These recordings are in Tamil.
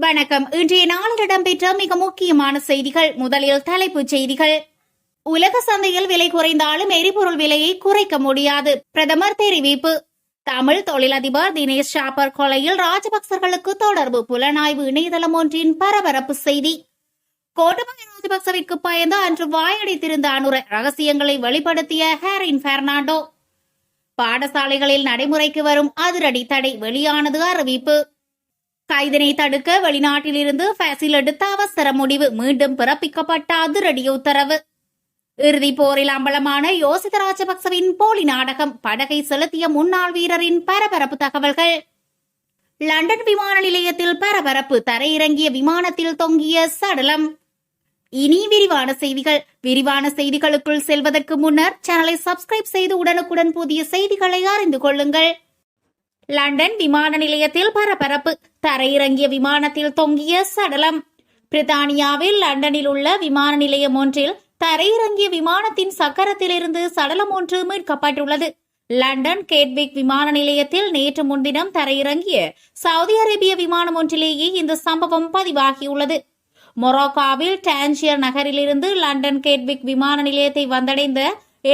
வணக்கம். இன்றைய நாளில் இடம்பெற்ற மிக முக்கியமான செய்திகள். முதலில் தலைப்புச் செய்திகள். உலக சந்தையில் விலை குறைந்தாலும் எரிபொருள் விலையை குறைக்க முடியாது, பிரதமர் தெரிவிப்பு. தமிழ் தொழிலதிபர் தினேஷ் ஷாப்பர் கொலையில் ராஜபக்சர்களுக்கு தொடர்பு, புலனாய்வு இணையதளம் ஒன்றின் பரபரப்பு செய்தி. கோட்டபாய ராஜபக்சவிற்கு பயந்து அன்று வாயடைத்திருந்த அனுர, ரகசியங்களை வெளிப்படுத்திய ஹேரின் பெர்னாண்டோ. பாடசாலைகளில் நடைமுறைக்கு வரும் அதிரடி தடை, வெளியானது அறிவிப்பு. கைதினை தடுக்க வெளிநாட்டிலிருந்து பாசில் எடுத்த அவசர முடிவு, மீண்டும் பிறப்பிக்கப்பட்ட அதிரடி உத்தரவு. இறுதிப் போரில் அம்பலமான யோசித ராஜபக்சவின் போலி நாடகம், படகை செலுத்திய முன்னாள் வீரரின் பரபரப்பு தகவல்கள். லண்டன் விமான நிலையத்தில் பரபரப்பு, தரையிறங்கிய விமானத்தில் தொங்கிய சடலம். இனி விரிவான செய்திகள். விரிவான செய்திகளுக்குள் செல்வதற்கு முன்னர் சேனலை சப்ஸ்கிரைப் செய்து உடனுக்குடன் புதிய செய்திகளை அறிந்து கொள்ளுங்கள். லண்டன் விமான நிலையத்தில் பரபரப்பு, தரையிறங்கிய விமானத்தில் தொங்கிய சடலம். பிரித்தானியாவில் லண்டனில் உள்ள விமான நிலையம் ஒன்றில் தரையிறங்கிய விமானத்தின் சக்கரத்திலிருந்து சடலம் ஒன்று மீட்கப்பட்டுள்ளது. லண்டன் கேட்விக் விமான நிலையத்தில் நேற்று முன்தினம் தரையிறங்கிய சவுதி அரேபிய விமானம் ஒன்றிலேயே இந்த சம்பவம் பதிவாகியுள்ளது. மொரோக்காவில் டான்ஜியர் நகரிலிருந்து லண்டன் கேட்விக் விமான நிலையத்தை வந்தடைந்த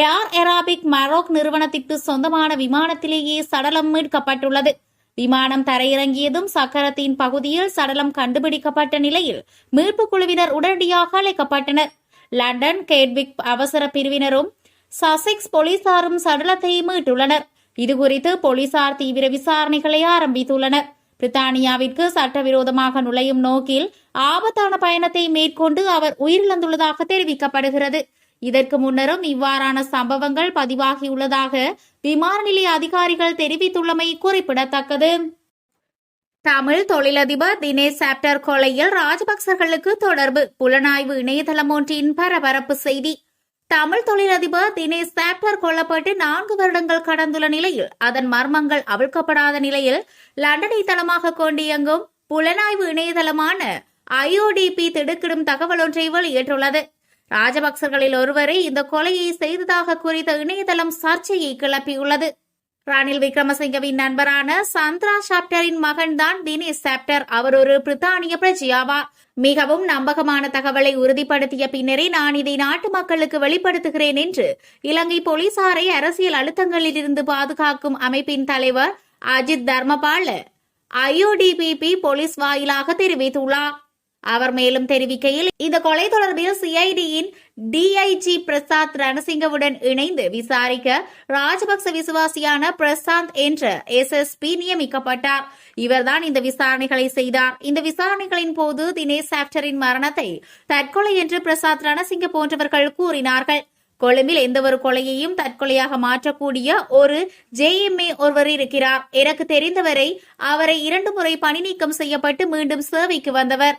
ஏர் எராபிக் மரோக் நிறுவனத்திற்கு சொந்தமான விமானத்திலேயே சடலம் மீட்கப்பட்டுள்ளது. விமானம் தரையிறங்கியதும் சக்கரத்தின் பகுதியில் சடலம் கண்டுபிடிக்கப்பட்ட நிலையில் மீட்புக் குழுவினர் உடனடியாக அழைக்கப்பட்டனர். லண்டன் கேட்விக் அவசர பிரிவினரும் சசெக்ஸ் போலீசாரும் சடலத்தை மீட்டுள்ளனர். இதுகுறித்து போலீசார் தீவிர விசாரணைகளை ஆரம்பித்துள்ளனர். பிரித்தானியாவிற்கு சட்டவிரோதமாக நுழையும் நோக்கில் ஆபத்தான பயணத்தை மேற்கொண்டு அவர் உயிரிழந்துள்ளதாக தெரிவிக்கப்படுகிறது. இதற்கு முன்னரும் இவ்வாறான சம்பவங்கள் பதிவாகியுள்ளதாக விமான நிலைய அதிகாரிகள் தெரிவித்துள்ளமை குறிப்பிடத்தக்கது. தமிழ் தொழிலதிபர் தினேஷ் ஷாப்பர் கொலையில் ராஜபக்சர்களுக்கு தொடர்பு, புலனாய்வு இணையதளம் ஒன்றின் பரபரப்பு செய்தி. தமிழ் தொழிலதிபர் தினேஷ் ஷாப்பர் கொல்லப்பட்டு 4 வருடங்கள் கடந்துள்ள நிலையில் அதன் மர்மங்கள் அவிழ்க்கப்படாத நிலையில் லண்டனை தளமாக கொண்டு இயங்கும் புலனாய்வு இணையதளமான IODP திடுக்கிடும் தகவல் ஒன்றை வெளியிட்டுள்ளது. ராஜபக்சர்களில் ஒருவரை இந்த கொலையை செய்ததாக குறித்த இணையதளம் சர்ச்சையை கிளப்பியுள்ளது. ரணில் விக்ரமசிங்கவின் நண்பரான சந்திரா ஷாப்டரின் மகன்தான் தினேஷ் ஷாப்டர். அவர் ஒரு பிரித்தானிய பிரஜையாவார். மிகவும் நம்பகமான தகவலை உறுதிப்படுத்திய பின்னரே நான் இதை நாட்டு மக்களுக்கு வெளிப்படுத்துகிறேன் என்று இலங்கை போலீசாரை அரசியல் அழுத்தங்களிலிருந்து பாதுகாக்கும் அமைப்பின் தலைவர் அஜித் தர்மபால IODP போலீஸ் வாயிலாக தெரிவித்துள்ளார். அவர் மேலும் தெரிவிக்கையில், இந்த கொலை தொடர்பில் CIDயின் DIG பிரசாத் ரணசிங்கவுடன் இணைந்து விசாரிக்க ராஜபக்ச விசுவாசியான பிரசாந்த் என்ற SSP நியமிக்கப்பட்டார். இவர்தான் இந்த விசாரணைகளை செய்தார். இந்த விசாரணைகளின் போது தினேஷ் ஷாப்டரின் மரணத்தை தற்கொலை என்று பிரசாத் ரணசிங்க போன்றவர்கள் கூறினார்கள். கொழும்பில் எந்தவொரு கொலையையும் தற்கொலையாக மாற்றக்கூடிய ஒரு JMA ஒருவர் இருக்கிறார். எனக்கு தெரிந்தவரை அவரை 2 முறை பணி நீக்கம் செய்யப்பட்டு மீண்டும் சேவைக்கு வந்தவர்.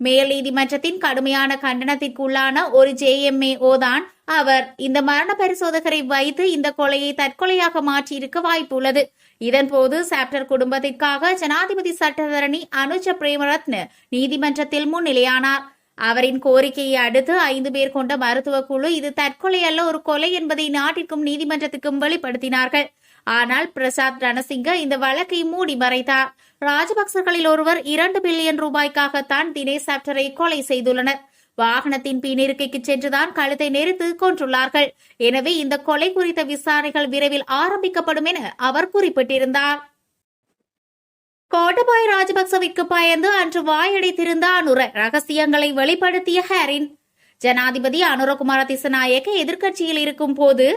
மேல் நீதிமன்றத்தின் கடுமையான கண்டனத்திற்குள்ளான ஒரு JMAO தான் அவர். இந்த மரண பரிசோதகரை வைத்து இந்த கொலையை தற்கொலையாக மாற்றியிருக்க வாய்ப்புள்ளது. இதன்போது ஷாப்டர் குடும்பத்திற்காக ஜனாதிபதி சட்டத்தரணி அனுஜ பிரேமரத்ன நீதிமன்றத்தில் முன்னிலையானார். அவரின் கோரிக்கையை அடுத்து 5 பேர் கொண்ட மருத்துவ குழு இது தற்கொலை அல்ல, ஒரு கொலை என்பதை நாட்டிற்கும் நீதிமன்றத்துக்கும் வெளிப்படுத்தினார்கள். ஆனால் பிரசாத் ரணசிங்க இந்த வழக்கை மூடி மறைத்தார். ராஜபக்சர்களில் ஒருவர் 2 பில்லியன் ரூபாய்க்காகத்தான் தினேஷ் ஷாப்டரை கொலை செய்துள்ளனர். வாகனத்தின் பின்னிருக்கைக்கு சென்றுதான் கழுத்தை நெரித்து கொன்றுள்ளார்கள். எனவே இந்த கொலை குறித்த விசாரணைகள் விரைவில் ஆரம்பிக்கப்படும் என அவர் குறிப்பிட்டிருந்தார். கோட்டபாய ராஜபக்சவிற்கு பயந்து அன்று வாயடைத்திருந்த அனுர, ரகசியங்களை வெளிப்படுத்திய ஹேரின். ஜனாதிபதி அனுரகுமார திசநாயக்க எதிர்க்கட்சியில் இருக்கும் போது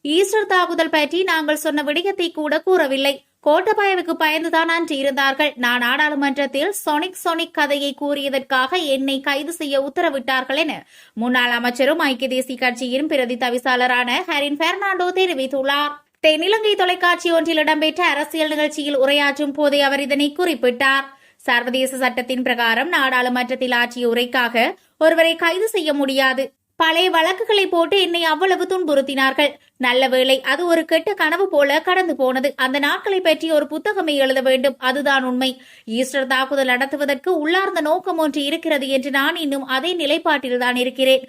ஈஸ்டர் தாக்குதல் பற்றி நாங்கள் சொன்ன விடயத்தை கூட கூறவில்லை. கோட்டபாயவுக்கு பயந்துதான் அன்று இருந்தார்கள். நான் நாடாளுமன்றத்தில் சொனிக் கதையை கூறியதற்காக என்னை கைது செய்ய உத்தரவிட்டார்கள் என முன்னாள் அமைச்சரும் ஐக்கிய தேசிய கட்சியின் பிரதி தவிசாளரான ஹரின் பெர்னாண்டோ தெரிவித்துள்ளார். தென்னிலங்கை தொலைக்காட்சி ஒன்றில் இடம்பெற்ற அரசியல் நிகழ்ச்சியில் உரையாற்றும் போதே அவர் இதனை குறிப்பிட்டார். சர்வதேச சட்டத்தின் பிரகாரம் நாடாளுமன்றத்தில் ஆற்றிய உரைக்காக ஒருவரை கைது செய்ய முடியாது. பழைய வழக்குகளை போட்டு என்னை அவ்வளவு துன்புறுத்தினார்கள். நல்ல வேளை, அது ஒரு கெட்ட கனவு போல கடந்து போனது. அந்த நாட்களை பற்றி ஒரு புத்தகமே எழுத வேண்டும். அதுதான் உண்மை. ஈஸ்டர் தாக்குதல் நடத்துவதற்கு உள்ளார்ந்த நோக்கம் ஒன்று இருக்கிறது என்று நான் இன்னும் அதே நிலைப்பாட்டில்தான் இருக்கிறேன்.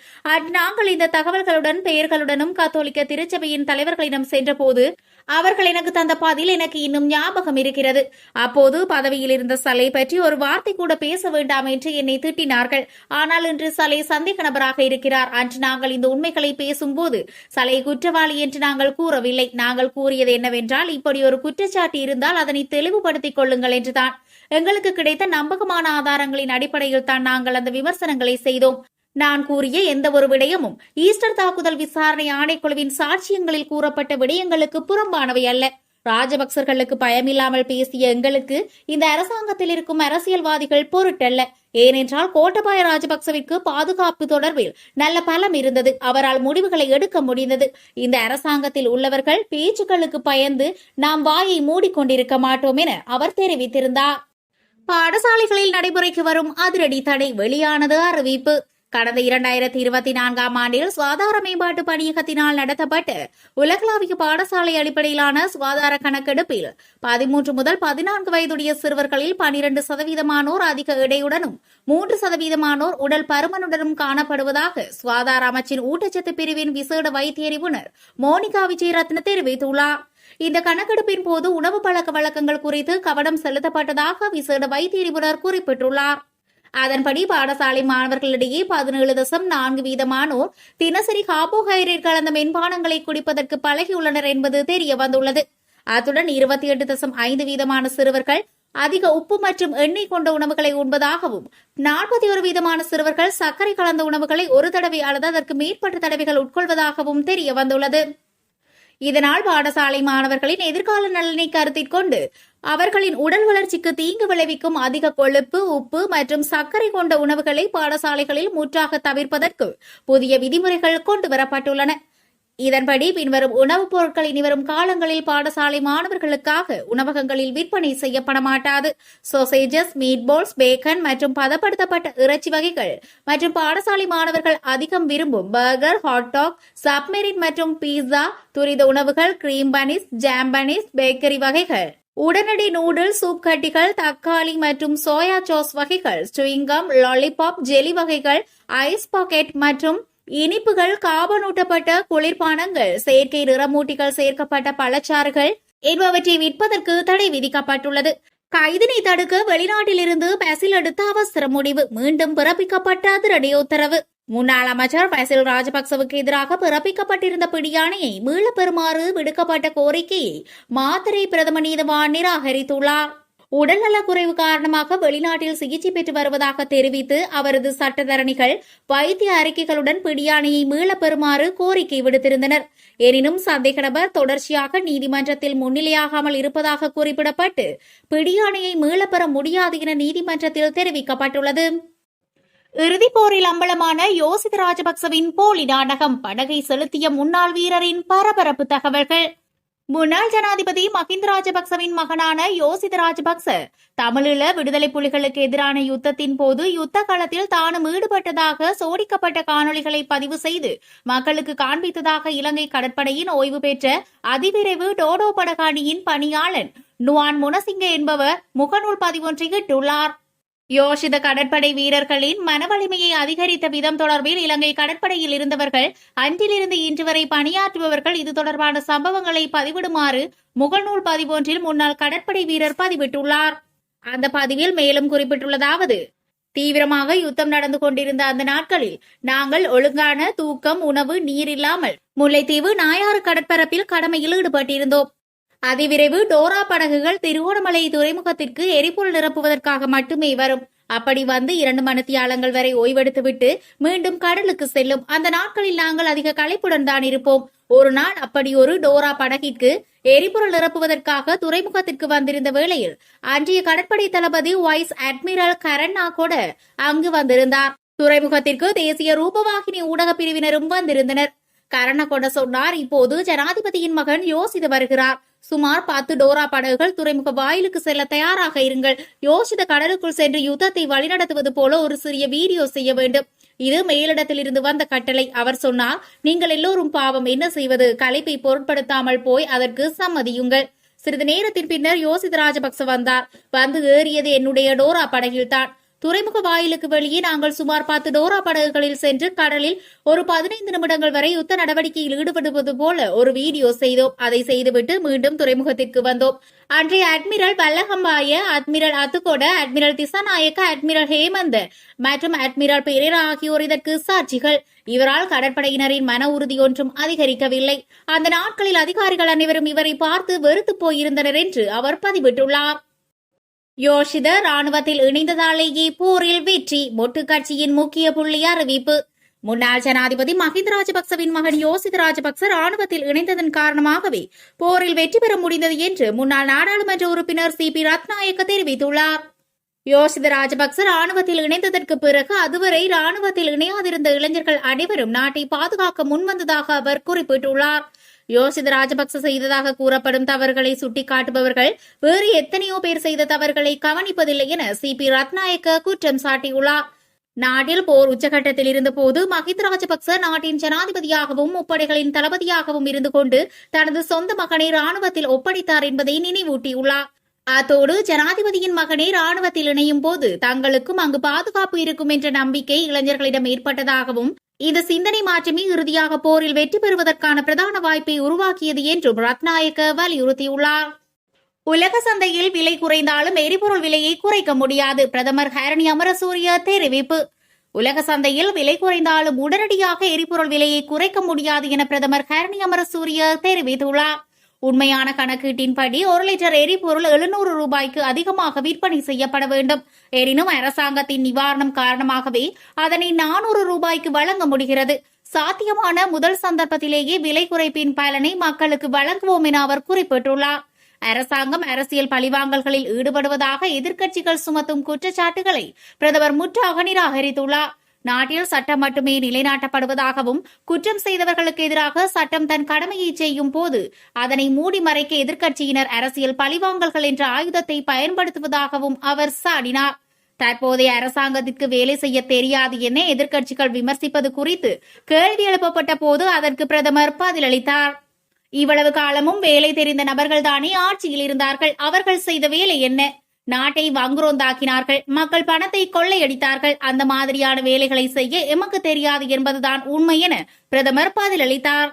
நாங்கள் இந்த தகவல்களுடன் பெயர்களுடனும் கத்தோலிக்க திருச்சபையின் தலைவர்களிடம் சென்றபோது அவர்கள் எனக்கு தந்த பதில் எனக்கு இன்னும் ஞாபகம் இருக்கிறது. அப்போது பதவியில் இருந்த சலை பற்றி ஒரு வார்த்தை கூட பேச வேண்டாம் என்று என்னை திட்டினார்கள். ஆனால் இன்று சலை சந்தேக நபராக இருக்கிறார். அன்று நாங்கள் இந்த உண்மைகளை பேசும்போது சலை குற்றவாளி என்று நாங்கள் கூறவில்லை. நாங்கள் கூறியது என்னவென்றால், இப்படி ஒரு குற்றச்சாட்டு இருந்தால் அதனை தெளிவுபடுத்திக் கொள்ளுங்கள் என்றுதான். எங்களுக்கு கிடைத்த நம்பகமான ஆதாரங்களின் அடிப்படையில் தான் நாங்கள் அந்த விமர்சனங்களை செய்தோம். நான் கூறிய எந்த ஒரு விடயமும் ஈஸ்டர் தாக்குதல் விசாரணை ஆணைக்குழுவின் சாட்சியங்களில் கூறப்பட்ட விடயங்களுக்கு புறம்பானவை அல்ல. ராஜபக்சர்களுக்கு பயமில்லாமல் பேசிய எங்களுக்கு இந்த அரசாங்கத்தில் இருக்கும் அரசியல்வாதிகள் பொருட்டல்ல. ஏனென்றால் கோட்டபாய ராஜபக்சவிற்கு பாதுகாப்பு தொடர்பில் நல்ல பலம் இருந்தது. அவரால் முடிவுகளை எடுக்க முடிந்தது. இந்த அரசாங்கத்தில் உள்ளவர்கள் பேச்சுக்களுக்கு பயந்து நாம் வாயை மூடிக்கொண்டிருக்க மாட்டோம் என அவர் தெரிவித்திருந்தார். பாடசாலைகளில் நடைமுறைக்கு வரும் அதிரடி தடை வெளியானது அறிவிப்பு. கடந்த 2024ஆம் ஆண்டில் சுகாதார மேம்பாட்டு பணியகத்தினால் நடத்தப்பட்ட உலகளாவிய பாடசாலை அடிப்படையிலான சுகாதார கணக்கெடுப்பில் 13 முதல் 14 வயதுடைய சிறுவர்களில் 12% அதிக எடையுடனும் 3% உடல் பருமனுடனும் காணப்படுவதாக சுகாதார அமைச்சின் ஊட்டச்சத்து பிரிவின் விசேட வைத்திய நிபுணர் மோனிகா விஜயரத்ன தெரிவித்துள்ளார். இந்த கணக்கெடுப்பின் போது உணவு பழக்க வழக்கங்கள் குறித்து கவனம் செலுத்தப்பட்டதாக விசேட வைத்திய நிபுணர் குறிப்பிட்டுள்ளார். அதன்படி பாடசாலை மாணவர்களிடையே 17.4% தினசரி கார்போஹைட்ரேட் கலந்த மென்பானங்களை குடிப்பதற்கு பழகியுள்ளனர் என்பது தெரிய வந்துள்ளது. அத்துடன் 28.5% சிறுவர்கள் அதிக உப்பு மற்றும் எண்ணெய் கொண்ட உணவுகளை உண்பதாகவும் 41% சிறுவர்கள் சர்க்கரை கலந்த உணவுகளை ஒரு தடவை அல்லது அதற்கு மேற்பட்ட தடவைகள் உட்கொள்வதாகவும் தெரிய வந்துள்ளது. இதனால் பாடசாலை மாணவர்களின் எதிர்கால நலனை கருத்தில் கொண்டு அவர்களின் உடல் வளர்ச்சிக்கு தீங்கு விளைவிக்கும் அதிக கொழுப்பு, உப்பு மற்றும் சர்க்கரை கொண்ட உணவுகளை பாடசாலைகளில் முற்றாக தவிர்ப்பதற்கு புதிய விதிமுறைகள் கொண்டுவரப்பட்டுள்ளன. இதன்படி பின்வரும் உணவுப் பொருட்கள் இனிவரும் காலங்களில் பாடசாலை மாணவர்களுக்காக உணவகங்களில் விற்பனை செய்யப்பட மாட்டாது. சோசேஜஸ், மீட்பால்ஸ், பேக்கன் மற்றும் பதப்படுத்தப்பட்ட இறைச்சி வகைகள் மற்றும் பாடசாலை மாணவர்கள் அதிகம் விரும்பும் பர்கர், ஹாட்டாக், சப்மெரின் மற்றும் பீஸா, துரித உணவுகள், cream punish, jam punish, bakery வகைகள், உடனடி நூடுல்ஸ், சூப் கட்டிகள், தக்காளி மற்றும் சோயா சாஸ் வகைகள், சுவிங்கம், லாலிபாப், ஜெலி வகைகள், ஐஸ் பாக்கெட் மற்றும் இனிப்புகள், காபனூட்டப்பட்ட குளிர்பானங்கள், செயற்கை நிறமூட்டிகள் சேர்க்கப்பட்ட பழச்சாறுகள் என்பவற்றை விற்பதற்கு தடை விதிக்கப்பட்டுள்ளது. கைதினை தடுக்க வெளிநாட்டிலிருந்து பசில் எடுத்த அவசர முடிவு. மீண்டும் பிறப்பிக்கப்பட்ட அதிரடி உத்தரவு. முன்னாள் அமைச்சர் பசில் ராஜபக்சவுக்கு எதிராக பிறப்பிக்கப்பட்டிருந்த பிடியாணையை மீளப் பெறுமாறு விடுக்கப்பட்ட கோரிக்கையை மாத்தறை பிரதம நீதிவான் நிராகரித்துள்ளார். உடல்நலக்குறைவு காரணமாக வெளிநாட்டில் சிகிச்சை பெற்று வருவதாக தெரிவித்து அவரது சட்டத்தரணிகள் வைத்திய அறிக்கைகளுடன் பிடியாணையை மீளப் பெறுமாறு கோரிக்கை விடுத்திருந்தனர். எனினும் சந்தேக நபர் தொடர்ச்சியாக நீதிமன்றத்தில் முன்னிலையாகாமல் இருப்பதாக குறிப்பிடப்பட்டு பிடியாணையை மீளப் பெற முடியாது என நீதிமன்றத்தில் தெரிவிக்கப்பட்டுள்ளது. இறுதிப் போரில் அம்பலமான யோசித ராஜபக்சவின் போலி நாடகம். படகை செலுத்திய முன்னாள் வீரரின் பரபரப்பு தகவல்கள். முன்னாள் ஜனாதிபதி மஹிந்த ராஜபக்சவின் மகனான யோசித ராஜபக்ச தமிழீழ விடுதலை புலிகளுக்கு எதிரான யுத்தத்தின் போது யுத்த களத்தில் தானும் ஈடுபட்டதாக சோடிக்கப்பட்ட காணொலிகளை பதிவு செய்து மக்களுக்கு காண்பித்ததாக இலங்கை கடற்படையின் ஓய்வு பெற்ற அதிவிரைவு டோடோ படகாணியின் பணியாளன் நுவான் முனசிங்க என்பவர் முகநூல் பதிவொன்றை இட்டுள்ளார். யோசித கடற்படை வீரர்களின் மனவலிமையை அதிகரித்த விதம் தொடர்பில் இலங்கை கடற்படையில் இருந்தவர்கள் அன்றிலிருந்து இன்று வரை பணியாற்றுபவர்கள் இது தொடர்பான சம்பவங்களை பதிவிடுமாறு முகநூல் பதிவொன்றில் முன்னாள் கடற்படை வீரர் பதிவிட்டுள்ளார். அந்த பதிவில் மேலும் குறிப்பிட்டுள்ளதாவது: தீவிரமாக யுத்தம் நடந்து கொண்டிருந்த அந்த நாட்களில் நாங்கள் ஒழுங்கான தூக்கம், உணவு, நீர் இல்லாமல் முல்லைத்தீவு நாயாறு கடற்பரப்பில் கடமையில் ஈடுபட்டிருந்தோம். அதிவிரைவு டோரா படகுகள் திருகோணமலை துறைமுகத்திற்கு எரிபொருள் நிரப்புவதற்காக மட்டுமே வரும். அப்படி வந்து 2 மணித்தியாலங்கள் வரை ஓய்வெடுத்துவிட்டு மீண்டும் கடலுக்கு செல்லும். அந்த நாட்களில் நாங்கள் அதிக களைப்புடன் தான் இருப்போம். ஒரு நாள் அப்படி ஒரு டோரா படகிற்கு எரிபொருள் நிரப்புவதற்காக துறைமுகத்திற்கு வந்திருந்த வேளையில் அன்றைய கடற்படை தளபதி வைஸ் அட்மிரல் கரண்ணா கூட அங்கு வந்திருந்தார். துறைமுகத்திற்கு தேசிய ரூபவாகினி ஊடக பிரிவினரும் வந்திருந்தனர். கரண கொண்ட சொன்னார், இப்போது ஜனாதிபதியின் மகன் யோசித்து வருகிறார். சுமார் 10 டோரா படகுகள் துறைமுக வாயிலுக்கு செல்ல தயாராக இருங்கள். யோசித்த கடலுக்குள் சென்று யுத்தத்தை வழிநடத்துவது போல ஒரு சிறிய வீடியோ செய்ய வேண்டும். இது மேலிடத்தில் இருந்து வந்த கட்டளை. அவர் சொன்னார், நீங்கள் எல்லோரும் பாவம், என்ன செய்வது? களைப்பை பொருட்படுத்தாமல் போய் அதற்கு சம்மதியுங்கள். சிறிது நேரத்தின் பின்னர் யோசித ராஜபக்ச வந்தார். வந்து ஏறியது என்னுடைய டோரா படகில்தான். துறைமுக வாயிலுக்கு வெளியே நாங்கள் சுமார் 10 டோரா படகுகளில் சென்று கடலில் ஒரு 15 நிமிடங்கள் வரை யுத்த நடவடிக்கையில் ஈடுபடுவது போல ஒரு வீடியோ செய்தோம். அதை செய்துவிட்டு மீண்டும் துறைமுகத்திற்கு வந்தோம். அன்றைய admiral Wallakambaya, admiral Athukoda, admiral Dissanayake, admiral Hemantha மற்றும் அட்மிரல் பெரேரா ஆகியோர் இதற்கு சாட்சிகள். இவரால் கடற்படையினரின் மன உறுதி ஒன்றும் அதிகரிக்கவில்லை. அந்த நாட்களில் அதிகாரிகள் அனைவரும் இவரை பார்த்து வெறுத்து போயிருந்தனர் என்று அவர் பதிவிட்டுள்ளார். யோஷித ராணுவத்தில் இணைந்ததாலேயே போரில் வெற்றி, மொட்டு கட்சியின் முக்கிய புள்ளி அறிவிப்பு. முன்னாள் ஜனாதிபதி மஹிந்த ராஜபக்சவின் மகன் யோசித ராஜபக்ச ராணுவத்தில் இணைந்ததன் காரணமாகவே போரில் வெற்றி பெற முடிந்தது என்று முன்னாள் நாடாளுமன்ற உறுப்பினர் CP ரத்நாயக்க தெரிவித்துள்ளார். யோசித ராஜபக்ச ராணுவத்தில் இணைந்ததற்கு பிறகு அதுவரை ராணுவத்தில் இணையாதிருந்த இளைஞர்கள் அனைவரும் நாட்டை பாதுகாக்க முன்வந்ததாக அவர் குறிப்பிட்டுள்ளார். யோசித ராஜபக்ச செய்ததாக கூறப்படும் தவறுகளை சுட்டிக்காட்டுபவர்கள் வேறு எத்தனையோ பேர் செய்த தவறுகளை கவனிப்பதில்லை என CP ரத்நாயக்க குற்றம் சாட்டியுள்ளார். நாட்டில் போர் உச்சகட்டத்தில் இருந்தபோது மஹிந்த ராஜபக்ச நாட்டின் ஜனாதிபதியாகவும் முப்படைகளின் தளபதியாகவும் இருந்து கொண்டு தனது சொந்த மகனை ராணுவத்தில் ஒப்படைத்தார் என்பதை நினைவூட்டியுள்ளார். அத்தோடு ஜனாதிபதியின் மகனே ராணுவத்தில் இணையும் போது தங்களுக்கும் அங்கு பாதுகாப்பு இருக்கும் என்ற நம்பிக்கை இளைஞர்களிடம் ஏற்பட்டதாகவும் இந்த சிந்தனை மாற்றமே இறுதியாக போரில் வெற்றி பெறுவதற்கான பிரதான வாய்ப்பை உருவாக்கியது என்றும் ரத்நாயக்க வலியுறுத்தியுள்ளார். உலக சந்தையில் விலை குறைந்தாலும் எரிபொருள் விலையை குறைக்க முடியாது, பிரதமர் ஹரணி அமரசூரிய தெரிவிப்பு. உலக சந்தையில் விலை குறைந்தாலும் உடனடியாக எரிபொருள் விலையை குறைக்க முடியாது என பிரதமர் ஹரணி அமரசூரிய தெரிவித்துள்ளார். உண்மையான கணக்கீட்டின்படி 1 லிட்டர் எரிபொருள் 700 ரூபாய்க்கு அதிகமாக விற்பனை செய்யப்பட வேண்டும். எனினும் அரசாங்கத்தின் நிவாரணம் காரணமாகவே அதனை 400 ரூபாய்க்கு வழங்க முடிகிறது. சாத்தியமான முதல் சந்தர்ப்பத்திலேயே விலை குறைப்பின் பலனை மக்களுக்கு வழங்குவோம் என அவர் குறிப்பிட்டுள்ளார். அரசாங்கம் அரசியல் பழிவாங்கல்களில் ஈடுபடுவதாக எதிர்க்கட்சிகள் சுமத்தும் குற்றச்சாட்டுகளை பிரதமர் முற்றாக நிராகரித்துள்ளார். நாட்டில் சட்டம் மட்டுமே நிலைநாட்டப்படுவதாகவும் குற்றம் செய்தவர்களுக்கு எதிராக சட்டம் தன் கடமையை செய்யும் போது அதனை மூடி மறைக்க எதிர்க்கட்சியினர் அரசியல் பழிவாங்கல்கள் என்ற ஆயுதத்தை பயன்படுத்துவதாகவும் அவர் சாடினார். தற்போதைய அரசாங்கத்திற்கு வேலை செய்ய தெரியாது என எதிர்க்கட்சிகள் விமர்சிப்பது குறித்து கேள்வி எழுப்பப்பட்ட போது அதற்கு பிரதமர் பதிலளித்தார். இவ்வளவு காலமும் வேலை தெரிந்த நபர்கள்தானே ஆட்சியில் இருந்தார்கள், அவர்கள் செய்த வேலை என்ன? நாட்டை வங்குரோந்தாக்கினார்கள், மக்கள் பணத்தை கொள்ளையடித்தார்கள். அந்த மாதிரியான வேலைகளை செய்ய எமக்கு தெரியாது என்பதுதான் உண்மை என பிரதமர் பதிலளித்தார்.